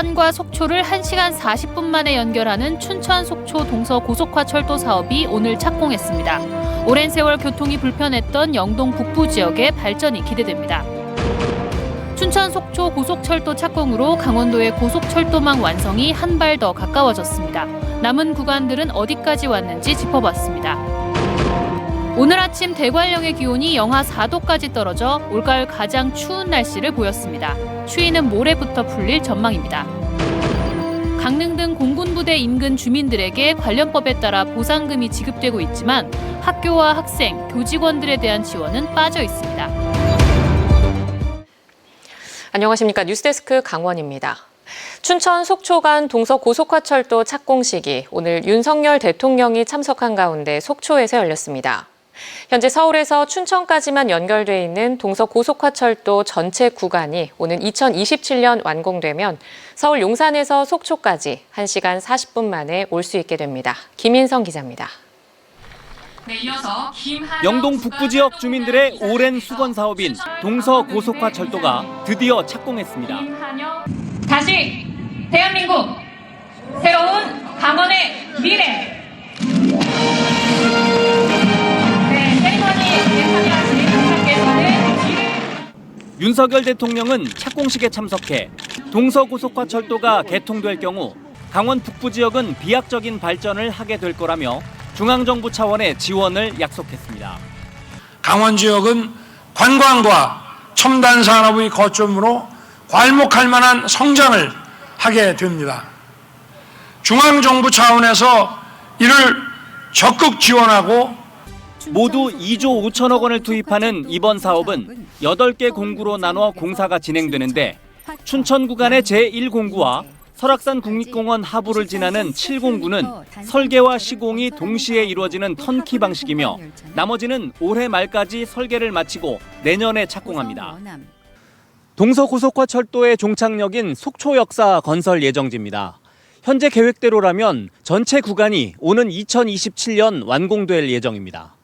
부산과 속초를 1시간 40분 만에 연결하는 춘천 속초 동서 고속화 철도 사업이 오늘 착공했습니다. 오랜 세월 교통이 불편했던 영동 북부 지역의 발전이 기대됩니다. 춘천 속초 고속철도 착공으로 강원도의 고속철도망 완성이 한 발 더 가까워졌습니다. 남은 구간들은 어디까지 왔는지 짚어봤습니다. 오늘 아침 대관령의 기온이 영하 4도까지 떨어져 올가을 가장 추운 날씨를 보였습니다. 추위는 모레부터 풀릴 전망입니다. 강릉 등 공군부대 인근 주민들에게 관련법에 따라 보상금이 지급되고 있지만 학교와 학생, 교직원들에 대한 지원은 빠져 있습니다. 안녕하십니까. 뉴스데스크 강원입니다. 춘천 속초 간 동서고속화철도 착공식이 오늘 윤석열 대통령이 참석한 가운데 속초에서 열렸습니다. 현재 서울에서 춘천까지만 연결돼 있는 동서고속화철도 전체 구간이 오는 2027년 완공되면 서울 용산에서 속초까지 1시간 40분 만에 올 수 있게 됩니다. 김인성 기자입니다. 네, 이어서 영동 북부 지역 주민들의 오랜 수건 사업인 동서고속화철도가 드디어 착공했습니다. 다시 대한민국 새로운 강원의 미래. 윤석열 대통령은 착공식에 참석해 동서고속화철도가 개통될 경우 강원 북부 지역은 비약적인 발전을 하게 될 거라며 중앙정부 차원의 지원을 약속했습니다. 강원 지역은 관광과 첨단 산업의 거점으로 괄목할 만한 성장을 하게 됩니다. 중앙정부 차원에서 이를 적극 지원하고 모두 2조 5천억 원을 투입하는 이번 사업은 8개 공구로 나눠 공사가 진행되는데 춘천 구간의 제1공구와 설악산 국립공원 하부를 지나는 7공구는 설계와 시공이 동시에 이루어지는 턴키 방식이며 나머지는 올해 말까지 설계를 마치고 내년에 착공합니다. 동서고속화철도의 종착역인 속초역사 건설 예정지입니다. 현재 계획대로라면 전체 구간이 오는 2027년 완공될 예정입니다.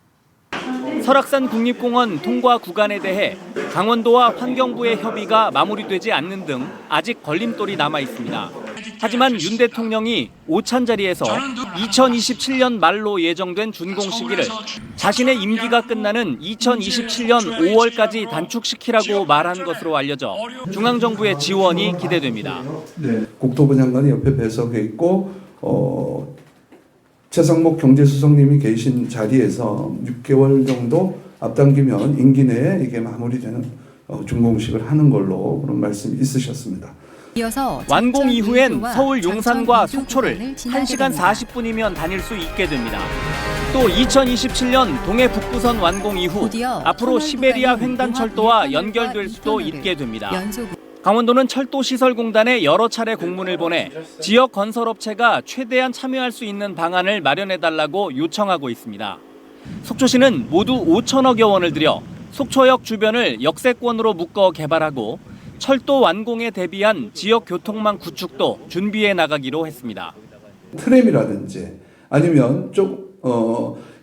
설악산 국립공원 통과 구간에 대해 강원도와 환경부의 협의가 마무리되지 않는 등 아직 걸림돌이 남아 있습니다. 하지만 윤 대통령이 오찬자리에서 2027년 말로 예정된 준공 시기를 자신의 임기가 끝나는 2027년 5월까지 단축시키라고 말한 것으로 알려져 중앙정부의 지원이 기대됩니다. 네, 국토부 장관이 옆에 배석해 있고 최상목 경제수석님이 계신 자리에서 6개월 정도 앞당기면 임기 내에 이게 마무리되는 준공식을 하는 걸로 그런 말씀이 있으셨습니다. 완공 이후엔 서울 용산과 속초를 1시간 40분이면 다닐 수 있게 됩니다. 또 2027년 동해 북부선 완공 이후 앞으로 시베리아 횡단철도와 연결될 수도 있게 됩니다. 강원도는 철도시설공단에 여러 차례 공문을 보내 지역 건설업체가 최대한 참여할 수 있는 방안을 마련해달라고 요청하고 있습니다. 속초시는 모두 5천억여 원을 들여 속초역 주변을 역세권으로 묶어 개발하고 철도 완공에 대비한 지역 교통망 구축도 준비해 나가기로 했습니다. 트램이라든지 아니면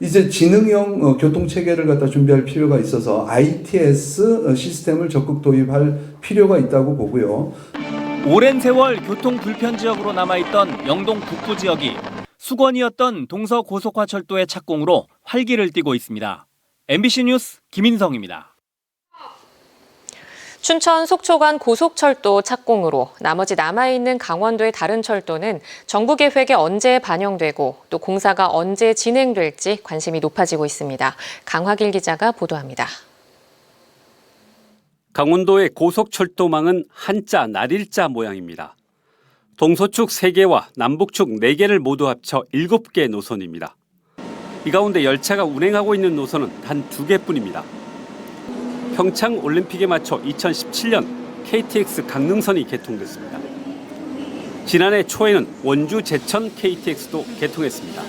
이제 지능형 교통체계를 갖다 준비할 필요가 있어서 ITS 시스템을 적극 도입할 필요가 있다고 보고요. 오랜 세월 교통 불편 지역으로 남아있던 영동 북부 지역이 수건이었던 동서고속화철도의 착공으로 활기를 띠고 있습니다. MBC 뉴스 김인성입니다. 춘천 속초 간 고속철도 착공으로 나머지 남아있는 강원도의 다른 철도는 정부 계획에 언제 반영되고 또 공사가 언제 진행될지 관심이 높아지고 있습니다. 강화길 기자가 보도합니다. 강원도의 고속철도망은 한자 날일자 모양입니다. 동서축 3개와 남북축 4개를 모두 합쳐 7개 노선입니다. 이 가운데 열차가 운행하고 있는 노선은 단 2개뿐입니다. 평창 올림픽에 맞춰 2017년 KTX 강릉선이 개통됐습니다. 지난해 초에는 원주 제천 KTX도 개통했습니다.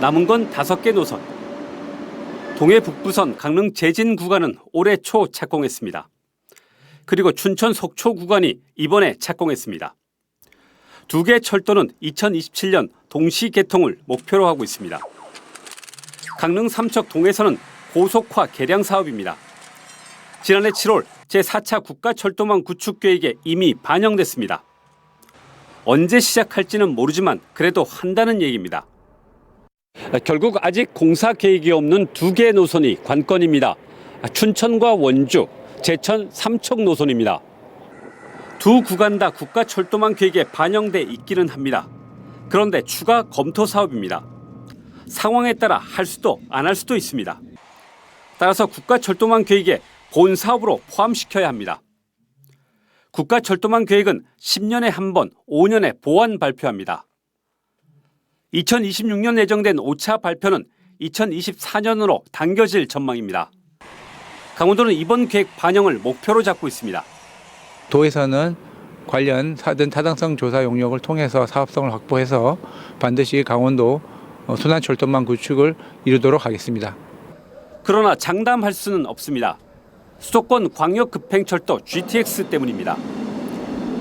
남은 건 5개 노선. 동해 북부선 강릉 제진 구간은 올해 초 착공했습니다. 그리고 춘천 속초 구간이 이번에 착공했습니다. 2개 철도는 2027년 동시 개통을 목표로 하고 있습니다. 강릉 삼척 동해선은 고속화 개량 사업입니다. 지난해 7월 제4차 국가철도망 구축 계획에 이미 반영됐습니다. 언제 시작할지는 모르지만 그래도 한다는 얘기입니다. 결국 아직 공사 계획이 없는 두 개의 노선이 관건입니다. 춘천과 원주, 제천, 삼척 노선입니다. 두 구간 다 국가철도망 계획에 반영돼 있기는 합니다. 그런데 추가 검토 사업입니다. 상황에 따라 할 수도 안 할 수도 있습니다. 따라서 국가철도망 계획에 본 사업으로 포함시켜야 합니다. 국가철도망 계획은 10년에 한 번, 5년에 보완 발표합니다. 2026년 예정된 5차 발표는 2024년으로 당겨질 전망입니다. 강원도는 이번 계획 반영을 목표로 잡고 있습니다. 도에서는 관련 타당성 조사 용역을 통해서 사업성을 확보해서 반드시 강원도 순환철도망 구축을 이루도록 하겠습니다. 그러나 장담할 수는 없습니다. 수도권 광역급행철도 GTX 때문입니다.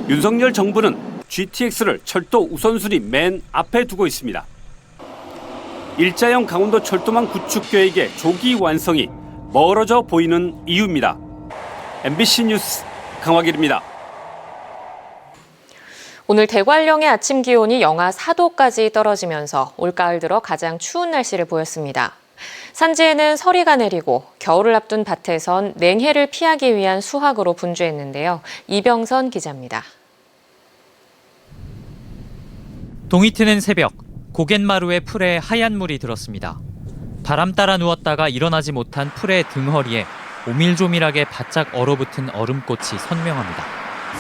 윤석열 정부는 GTX를 철도 우선순위 맨 앞에 두고 있습니다. 일자형 강원도 철도망 구축 계획의 조기 완성이 멀어져 보이는 이유입니다. MBC 뉴스 강화길입니다. 오늘 대관령의 아침 기온이 영하 4도까지 떨어지면서 올가을 들어 가장 추운 날씨를 보였습니다. 산지에는 서리가 내리고 겨울을 앞둔 밭에선 냉해를 피하기 위한 수확으로 분주했는데요. 이병선 기자입니다. 동이 트는 새벽, 고갯마루의 풀에 하얀 물이 들었습니다. 바람 따라 누웠다가 일어나지 못한 풀의 등허리에 오밀조밀하게 바짝 얼어붙은 얼음꽃이 선명합니다.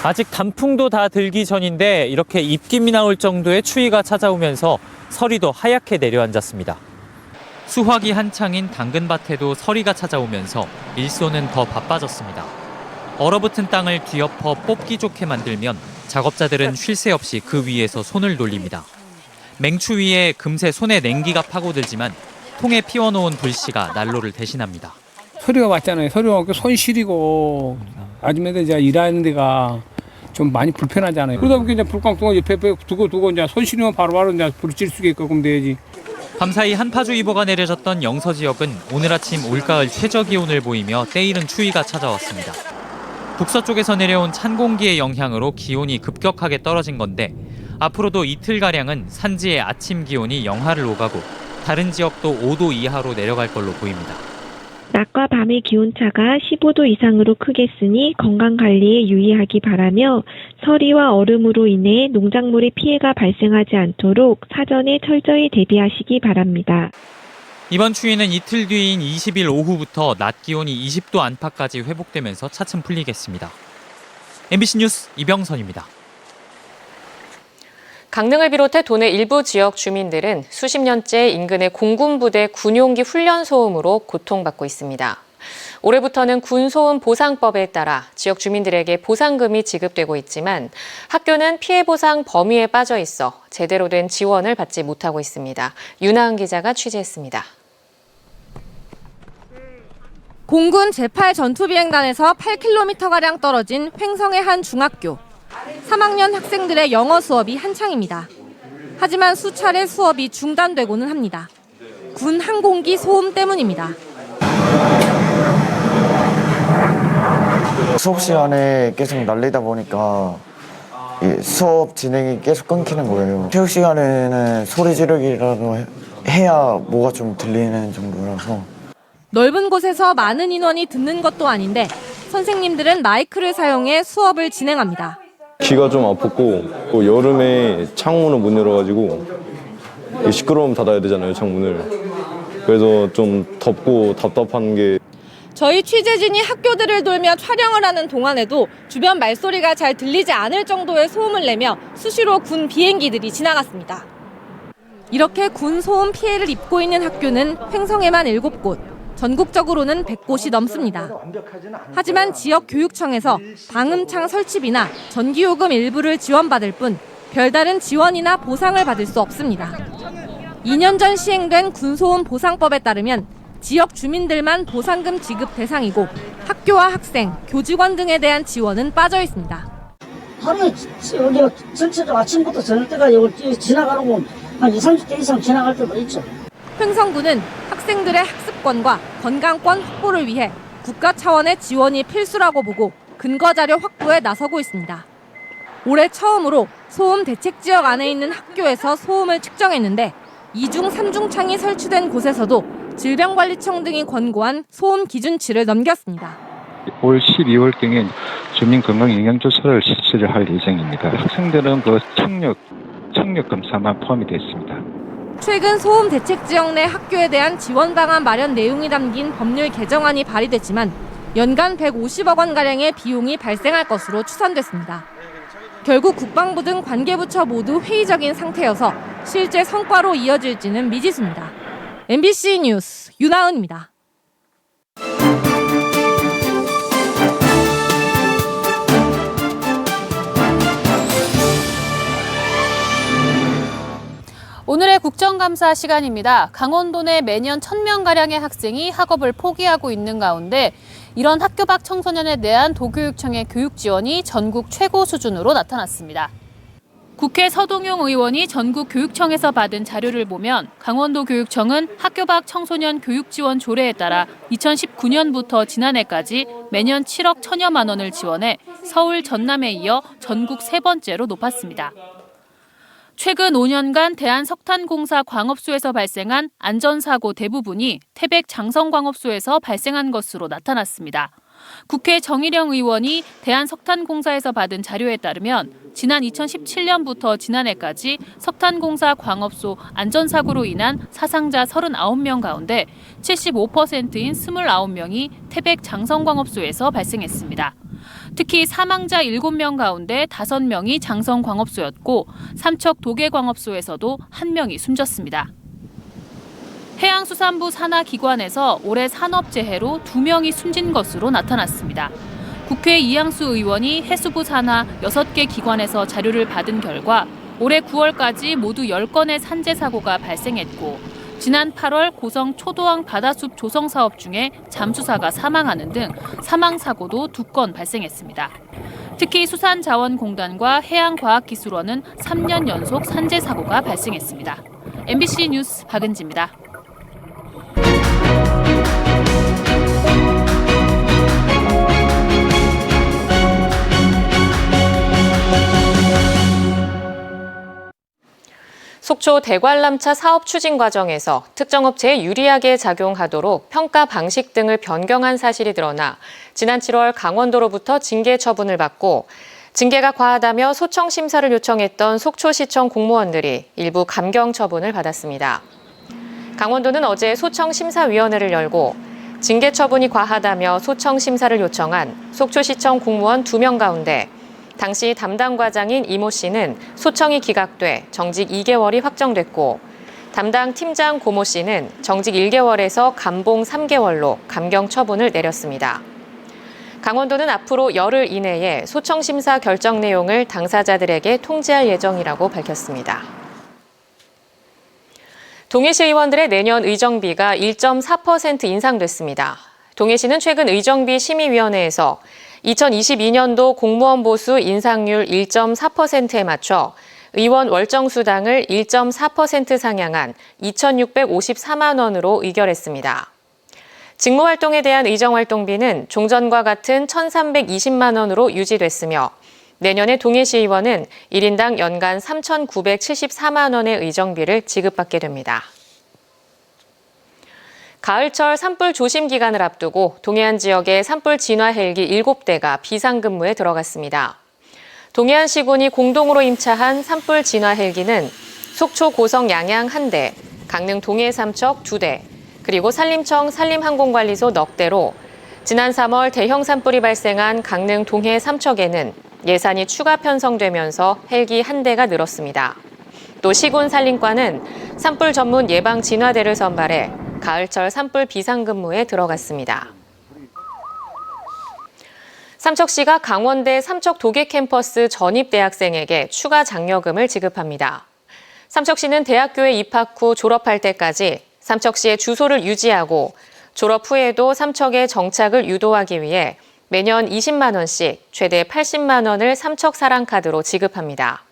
아직 단풍도 다 들기 전인데 이렇게 입김이 나올 정도의 추위가 찾아오면서 서리도 하얗게 내려앉았습니다. 수확이 한창인 당근밭에도 서리가 찾아오면서 일손은 더 바빠졌습니다. 얼어붙은 땅을 뒤엎어 뽑기 좋게 만들면 작업자들은 쉴 새 없이 그 위에서 손을 돌립니다. 맹추위에 금세 손에 냉기가 파고들지만 통에 피워놓은 불씨가 난로를 대신합니다. 서리가 왔잖아요. 서리가 왔고 손 시리고 아줌마들 이제 일하는 데가 좀 많이 불편하잖아요. 그러다 보니까 이제 불광통을 옆에 두고 이제 손 시리면 바로바로 이제 불을 질 수 있게끔 돼야지. 밤사이 한파주의보가 내려졌던 영서 지역은 오늘 아침 올가을 최저 기온을 보이며 때이른 추위가 찾아왔습니다. 북서쪽에서 내려온 찬 공기의 영향으로 기온이 급격하게 떨어진 건데 앞으로도 이틀가량은 산지의 아침 기온이 영하를 오가고 다른 지역도 5도 이하로 내려갈 걸로 보입니다. 낮과 밤의 기온차가 15도 이상으로 크겠으니 건강관리에 유의하기 바라며 서리와 얼음으로 인해 농작물의 피해가 발생하지 않도록 사전에 철저히 대비하시기 바랍니다. 이번 추위는 이틀 뒤인 20일 오후부터 낮 기온이 20도 안팎까지 회복되면서 차츰 풀리겠습니다. MBC 뉴스 이병선입니다. 강릉을 비롯해 도내 일부 지역 주민들은 수십 년째 인근의 공군부대 군용기 훈련 소음으로 고통받고 있습니다. 올해부터는 군소음 보상법에 따라 지역 주민들에게 보상금이 지급되고 있지만 학교는 피해 보상 범위에 빠져 있어 제대로 된 지원을 받지 못하고 있습니다. 윤하은 기자가 취재했습니다. 공군 제8전투비행단에서 8km가량 떨어진 횡성의 한 중학교. 3학년 학생들의 영어 수업이 한창입니다. 하지만 수차례 수업이 중단되고는 합니다. 군 항공기 소음 때문입니다. 수업 시간에 계속 날리다 보니까 수업 진행이 계속 끊기는 거예요. 체육 시간에는 소리 지르기라도 해야 뭐가 좀 들리는 정도라서. 넓은 곳에서 많은 인원이 듣는 것도 아닌데 선생님들은 마이크를 사용해 수업을 진행합니다. 귀가 좀 아팠고 또 여름에 창문을 못 열어가지고 시끄러움 닫아야 되잖아요, 창문을. 그래서 좀 덥고 답답한 게. 저희 취재진이 학교들을 돌며 촬영을 하는 동안에도 주변 말소리가 잘 들리지 않을 정도의 소음을 내며 수시로 군 비행기들이 지나갔습니다. 이렇게 군 소음 피해를 입고 있는 학교는 횡성에만 7곳, 전국적으로는 100곳이 넘습니다. 하지만 지역 교육청에서 방음창 설치비나 전기요금 일부를 지원받을 뿐 별다른 지원이나 보상을 받을 수 없습니다. 2년 전 시행된 군소음 보상법에 따르면 지역 주민들만 보상금 지급 대상이고 학교와 학생, 교직원 등에 대한 지원은 빠져 있습니다. 하루에 우리가 전체적으로 아침부터 저녁 때까지 여기 지나가려고 한 20, 30대 이상 지나갈 때도 있죠. 횡성군은 학생들의 학습권과 건강권 확보를 위해 국가 차원의 지원이 필수라고 보고 근거 자료 확보에 나서고 있습니다. 올해 처음으로 소음 대책 지역 안에 있는 학교에서 소음을 측정했는데 2중, 3중 창이 설치된 곳에서도 질병관리청 등이 권고한 소음 기준치를 넘겼습니다. 올 12월경에 주민건강영향조사를 실시를 할 예정입니다. 학생들은 그 청력 검사만 포함이 됐습니다. 최근 소음 대책 지역 내 학교에 대한 지원 방안 마련 내용이 담긴 법률 개정안이 발의됐지만 연간 150억 원가량의 비용이 발생할 것으로 추산됐습니다. 결국 국방부 등 관계부처 모두 회의적인 상태여서 실제 성과로 이어질지는 미지수입니다. MBC 뉴스 윤하은입니다. 오늘의 국정감사 시간입니다. 강원도 내 매년 1,000명가량의 학생이 학업을 포기하고 있는 가운데 이런 학교 밖 청소년에 대한 도교육청의 교육 지원이 전국 최고 수준으로 나타났습니다. 국회 서동용 의원이 전국 교육청에서 받은 자료를 보면 강원도 교육청은 학교 밖 청소년 교육 지원 조례에 따라 2019년부터 지난해까지 매년 7억 1,000여만 원을 지원해 서울, 전남에 이어 전국 세 번째로 높았습니다. 최근 5년간 대한석탄공사 광업소에서 발생한 안전사고 대부분이 태백 장성광업소에서 발생한 것으로 나타났습니다. 국회 정의령 의원이 대한석탄공사에서 받은 자료에 따르면 지난 2017년부터 지난해까지 석탄공사 광업소 안전사고로 인한 사상자 39명 가운데 75%인 29명이 태백 장성광업소에서 발생했습니다. 특히 사망자 7명 가운데 5명이 장성광업소였고 삼척 도계광업소에서도 1명이 숨졌습니다. 해양수산부 산하기관에서 올해 산업재해로 2명이 숨진 것으로 나타났습니다. 국회 이양수 의원이 해수부 산하 6개 기관에서 자료를 받은 결과 올해 9월까지 모두 10건의 산재 사고가 발생했고 지난 8월 고성 초도항 바다숲 조성 사업 중에 잠수사가 사망하는 등 사망사고도 2건 발생했습니다. 특히 수산자원공단과 해양과학기술원은 3년 연속 산재 사고가 발생했습니다. MBC 뉴스 박은지입니다. 속초 대관람차 사업 추진 과정에서 특정 업체에 유리하게 작용하도록 평가 방식 등을 변경한 사실이 드러나 지난 7월 강원도로부터 징계 처분을 받고 징계가 과하다며 소청 심사를 요청했던 속초시청 공무원들이 일부 감경 처분을 받았습니다. 강원도는 어제 소청 심사위원회를 열고 징계 처분이 과하다며 소청 심사를 요청한 속초시청 공무원 2명 가운데 당시 담당 과장인 이모 씨는 소청이 기각돼 정직 2개월이 확정됐고 담당 팀장 고모 씨는 정직 1개월에서 감봉 3개월로 감경 처분을 내렸습니다. 강원도는 앞으로 열흘 이내에 소청 심사 결정 내용을 당사자들에게 통지할 예정이라고 밝혔습니다. 동해시 의원들의 내년 의정비가 1.4% 인상됐습니다. 동해시는 최근 의정비 심의위원회에서 2022년도 공무원 보수 인상률 1.4%에 맞춰 의원 월정수당을 1.4% 상향한 2,654만 원으로 의결했습니다. 직무활동에 대한 의정활동비는 종전과 같은 1,320만 원으로 유지됐으며 내년에 동해시 의원은 1인당 연간 3,974만 원의 의정비를 지급받게 됩니다. 가을철 산불 조심 기간을 앞두고 동해안 지역의 산불 진화 헬기 7대가 비상근무에 들어갔습니다. 동해안 시군이 공동으로 임차한 산불 진화 헬기는 속초 고성 양양 1대, 강릉 동해 삼척 2대, 그리고 산림청 산림항공관리소 넉 대로 지난 3월 대형 산불이 발생한 강릉 동해 삼척에는 예산이 추가 편성되면서 헬기 1대가 늘었습니다. 또 시군 산림과는 산불 전문 예방 진화대를 선발해 가을철 산불 비상근무에 들어갔습니다. 삼척시가 강원대 삼척 도계 캠퍼스 전입 대학생에게 추가 장려금을 지급합니다. 삼척시는 대학교에 입학 후 졸업할 때까지 삼척시의 주소를 유지하고 졸업 후에도 삼척에 정착을 유도하기 위해 매년 20만 원씩 최대 80만 원을 삼척 사랑카드로 지급합니다.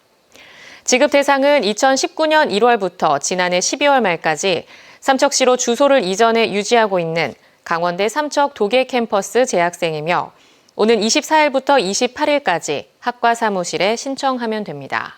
지급 대상은 2019년 1월부터 지난해 12월 말까지 삼척시로 주소를 이전해 유지하고 있는 강원대 삼척 도계 캠퍼스 재학생이며 오는 24일부터 28일까지 학과 사무실에 신청하면 됩니다.